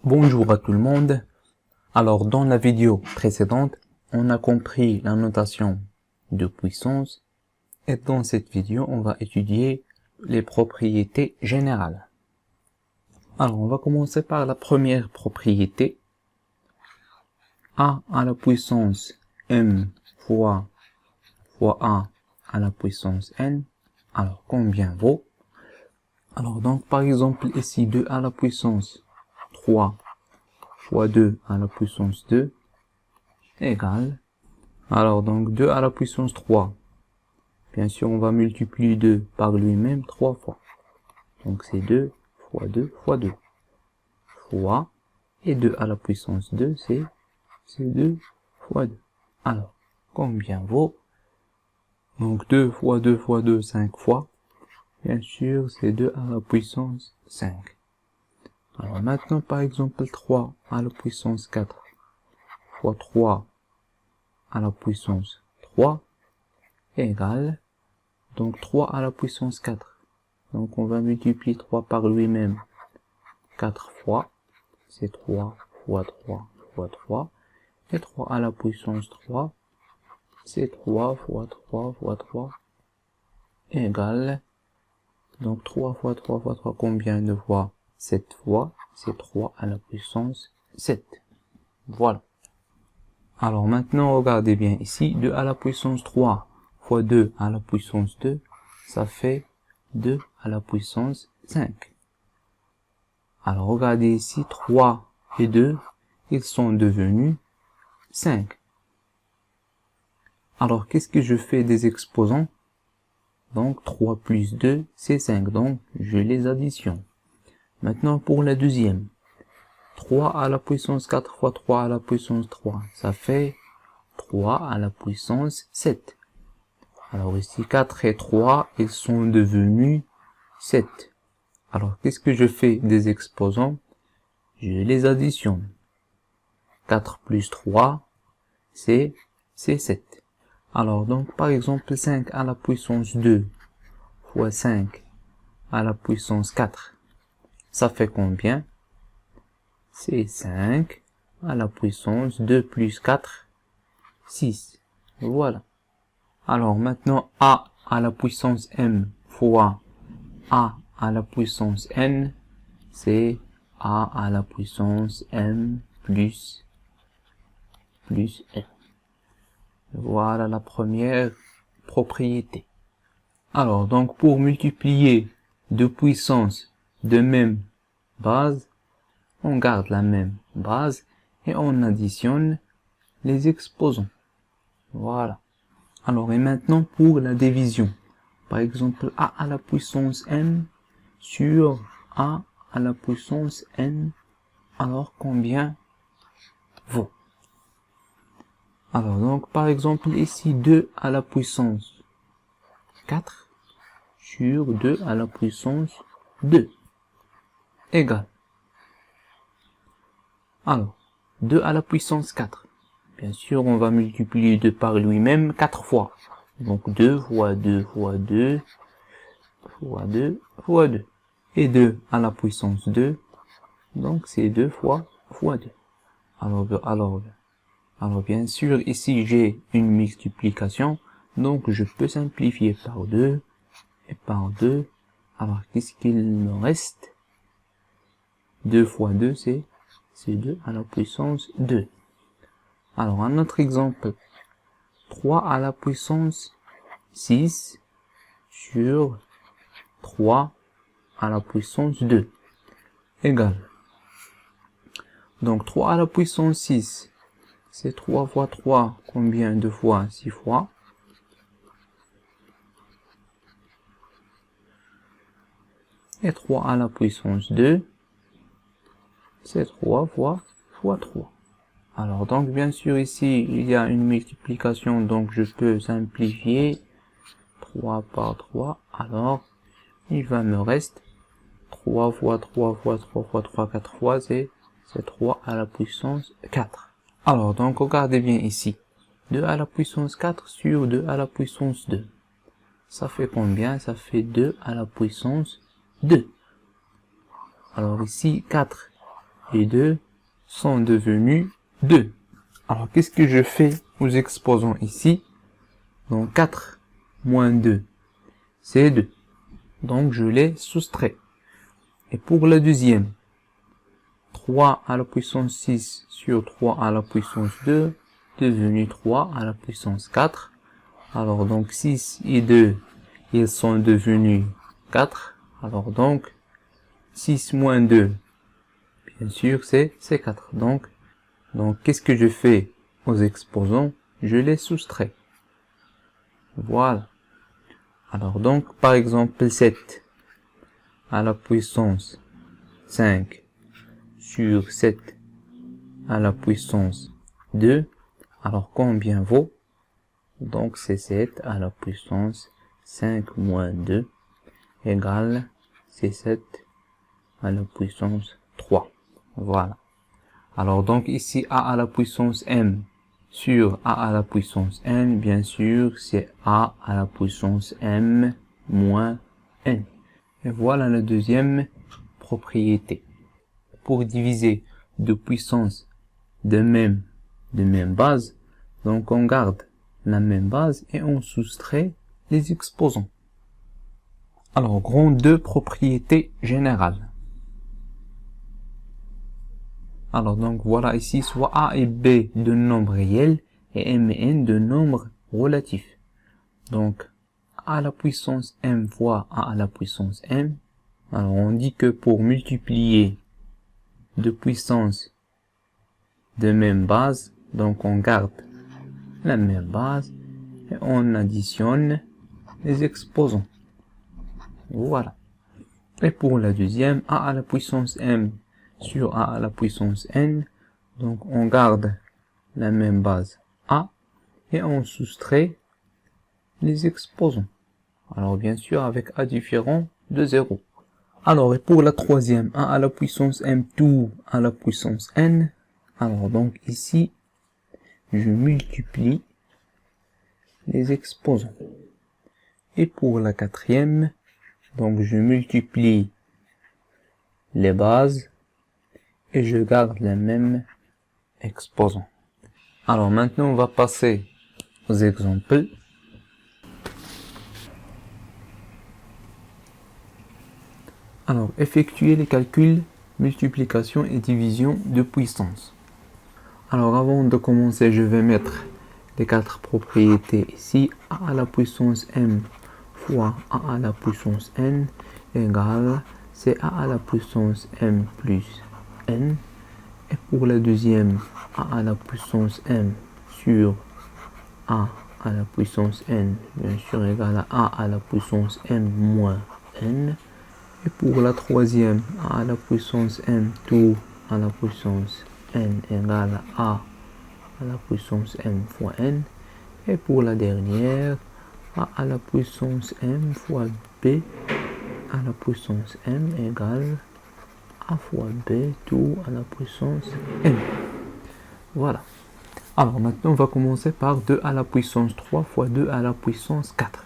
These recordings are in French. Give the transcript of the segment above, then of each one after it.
Bonjour à tout le monde. Alors dans la vidéo précédente, on a compris la notation de puissance et dans cette vidéo, on va étudier les propriétés générales. Alors on va commencer par la première propriété. A à la puissance m fois a à la puissance n. Alors combien vaut? Alors donc par exemple ici 2 à la puissance 3 fois 2 à la puissance 2 égale, alors donc 2 à la puissance 3, bien sûr on va multiplier 2 par lui-même 3 fois, donc c'est 2 fois 2 fois 2, fois, et 2 à la puissance 2 c'est 2 fois 2, alors combien vaut? Donc 2 fois 2 fois 2, 5 fois, bien sûr c'est 2 à la puissance 5. Alors maintenant par exemple 3 à la puissance 4 fois 3 à la puissance 3 égale, donc 3 à la puissance 4. Donc on va multiplier 3 par lui-même 4 fois, c'est 3 fois 3 fois 3, et 3 à la puissance 3, c'est 3 fois 3 fois 3 égale, donc 3 fois 3 fois 3, combien de fois? 7 fois, c'est 3 à la puissance 7. Voilà. Alors maintenant, regardez bien ici, 2 à la puissance 3 fois 2 à la puissance 2, ça fait 2 à la puissance 5. Alors regardez ici, 3 et 2, ils sont devenus 5. Alors qu'est-ce que je fais des exposants? Donc 3 plus 2, c'est 5, donc je les additionne. Maintenant pour la deuxième, 3 à la puissance 4 fois 3 à la puissance 3, ça fait 3 à la puissance 7. Alors ici 4 et 3, ils sont devenus 7. Alors qu'est-ce que je fais des exposants? Je les additionne. 4 plus 3, c'est 7. Alors donc par exemple 5 à la puissance 2 fois 5 à la puissance 4, ça fait combien? C'est 5 à la puissance 2 plus 4, 6. Voilà. Alors maintenant a à la puissance m fois a à la puissance n, c'est a à la puissance m plus n. Voilà la première propriété. Alors donc pour multiplier deux puissances de même base, on garde la même base et on additionne les exposants. Voilà. Alors et maintenant pour la division. Par exemple a à la puissance m sur a à la puissance n. Alors combien vaut? Alors donc par exemple ici 2 à la puissance 4 sur 2 à la puissance 2 égale. Alors 2 à la puissance 4. Bien sûr on va multiplier 2 par lui-même 4 fois. Donc 2 fois 2 fois 2 fois 2 fois 2. Et 2 à la puissance 2. Donc c'est 2 fois 2. Alors bien sûr ici j'ai une multiplication. Donc je peux simplifier par 2 et par 2. Alors qu'est-ce qu'il me reste? 2 fois 2 c'est 2 à la puissance 2. Alors un autre exemple. 3 à la puissance 6 sur 3 à la puissance 2 égale. Donc 3 à la puissance 6, c'est 3 fois 3, combien de fois? 6 fois. Et 3 à la puissance 2, c'est 3 fois 3. Alors donc bien sûr ici, il y a une multiplication, donc je peux simplifier 3 par 3. Alors, il va me rester 3 fois 3 fois 3 fois 3, 4 fois, c'est 3 à la puissance 4. Alors donc regardez bien ici, 2 à la puissance 4 sur 2 à la puissance 2. Ça fait combien? Ça fait 2 à la puissance 2. Alors ici 4 et 2 sont devenus 2. Alors, qu'est-ce que je fais aux exposants ici? Donc, 4 moins 2, c'est 2. Donc, je les soustrais. Et pour la deuxième, 3 à la puissance 6 sur 3 à la puissance 2, devenu 3 à la puissance 4. Alors, donc, 6 et 2, ils sont devenus 4. Alors, donc, 6 moins 2, bien sûr, c'est 4. Donc, qu'est-ce que je fais aux exposants? Je les soustrais. Voilà. Alors, donc, par exemple, 7 à la puissance 5 sur 7 à la puissance 2. Alors, combien vaut? Donc, c'est 7 à la puissance 5 moins 2 égale, c'est 7 à la puissance 3. Voilà. Alors, donc, ici, a à la puissance m sur a à la puissance n, bien sûr, c'est a à la puissance m moins n. Et voilà la deuxième propriété. Pour diviser deux puissances de même base, donc on garde la même base et on soustrait les exposants. Alors, grand 2 propriétés générales. Alors, donc, voilà ici, soit A et B de nombres réels et M et N de nombres relatifs. Donc, A à la puissance M fois A à la puissance M. Alors, on dit que pour multiplier deux puissances de même base, donc on garde la même base et on additionne les exposants. Voilà. Et pour la deuxième, A à la puissance M sur A à la puissance N, donc on garde la même base A et on soustrait les exposants. Alors bien sûr avec A différent de 0. Alors et pour la troisième, A à la puissance M tout à la puissance N, alors donc ici je multiplie les exposants. Et pour la quatrième, donc je multiplie les bases et je garde les mêmes exposants. Alors maintenant on va passer aux exemples. Alors effectuer les calculs multiplication et division de puissance. Alors avant de commencer, je vais mettre les quatre propriétés ici. A à la puissance m fois A à la puissance n égale c'est A à la puissance m plus n. Et pour la deuxième, A à la puissance m sur A à la puissance n, bien sûr, égale à A à la puissance m moins n. Et pour la troisième, A à la puissance m tout à la puissance n égale à la puissance m fois n. Et pour la dernière, A à la puissance m fois b à la puissance m égale A fois b tout à la puissance m. Voilà. Alors maintenant, on va commencer par 2 à la puissance 3 fois 2 à la puissance 4.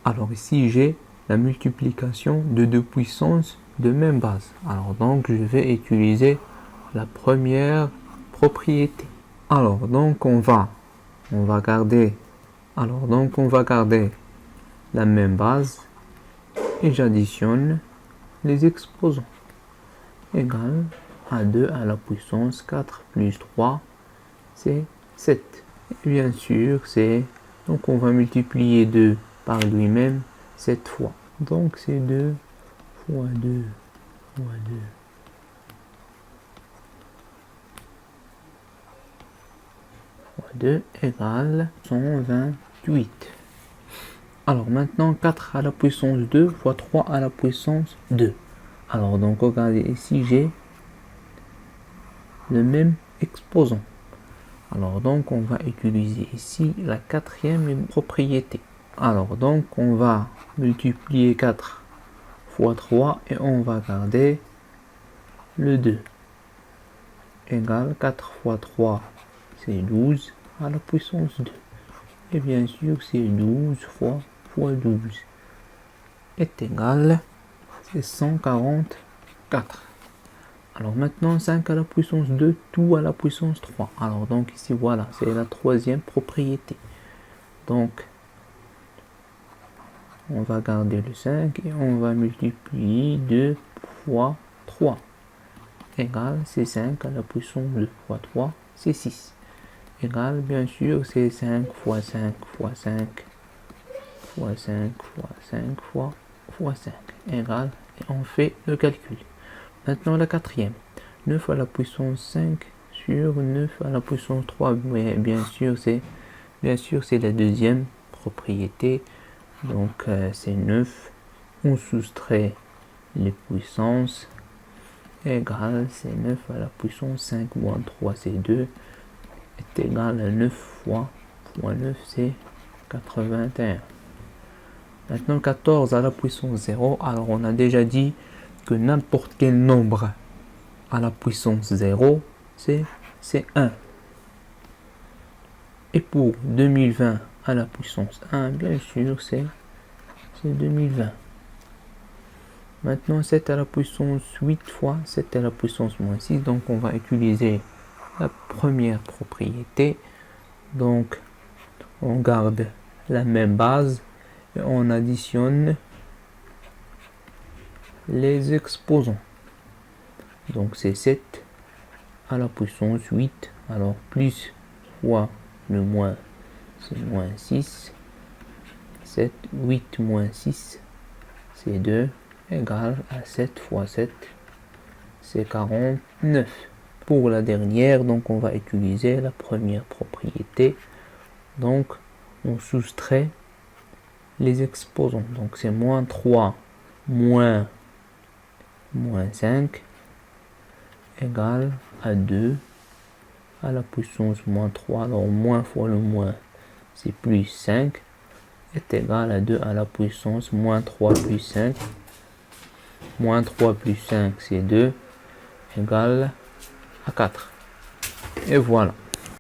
Alors ici, j'ai la multiplication de deux puissances de même base. Alors donc, je vais utiliser la première propriété. Alors donc, on va garder la même base et j'additionne les exposants. Égal à 2 à la puissance 4 plus 3, c'est 7. Et bien sûr, donc on va multiplier 2 par lui-même 7 fois. Donc c'est 2 fois 2 fois 2 fois 2 égale 128. Alors maintenant 4 à la puissance 2 fois 3 à la puissance 2. Alors donc regardez ici j'ai le même exposant. Alors donc on va utiliser ici la quatrième propriété. Alors donc on va multiplier 4 fois 3 et on va garder le 2. Égale 4 fois 3 c'est 12 à la puissance 2. Et bien sûr c'est 12 fois 12 est égal, c'est 144. Alors maintenant, 5 à la puissance 2, tout à la puissance 3. Alors donc ici, voilà, c'est la troisième propriété. Donc, on va garder le 5 et on va multiplier 2 fois 3. Égale, c'est 5 à la puissance 2 fois 3, c'est 6. Égale, bien sûr, c'est 5 fois 5 fois 5 fois 5 fois 5 fois 5. Égale, et on fait le calcul. Maintenant la quatrième. 9 à la puissance 5 sur 9 à la puissance 3. Mais bien sûr, c'est la deuxième propriété. Donc c'est 9. On soustrait les puissances. Égale, c'est 9 à la puissance 5 moins 3, c'est 2. Est égal à 9 fois 9, c'est 81. Maintenant 14 à la puissance 0. Alors on a déjà dit que n'importe quel nombre à la puissance 0, c'est 1. Et pour 2020 à la puissance 1, bien sûr, c'est 2020. Maintenant 7 à la puissance 8 fois 7 à la puissance moins 6. Donc on va utiliser la première propriété. Donc on garde la même base et on additionne les exposants. Donc c'est 7 à la puissance 8. Alors plus fois le moins, c'est moins 6. 7, 8 moins 6, c'est 2, égale à 7 fois 7, c'est 49. Pour la dernière, donc on va utiliser la première propriété. Donc on soustrait les exposants. Donc c'est moins 3 moins 5 égale à 2 à la puissance moins 3. Alors moins fois le moins, c'est plus 5, est égal à 2 à la puissance moins 3 plus 5. Moins 3 plus 5, c'est 2, égale à 4. Et voilà.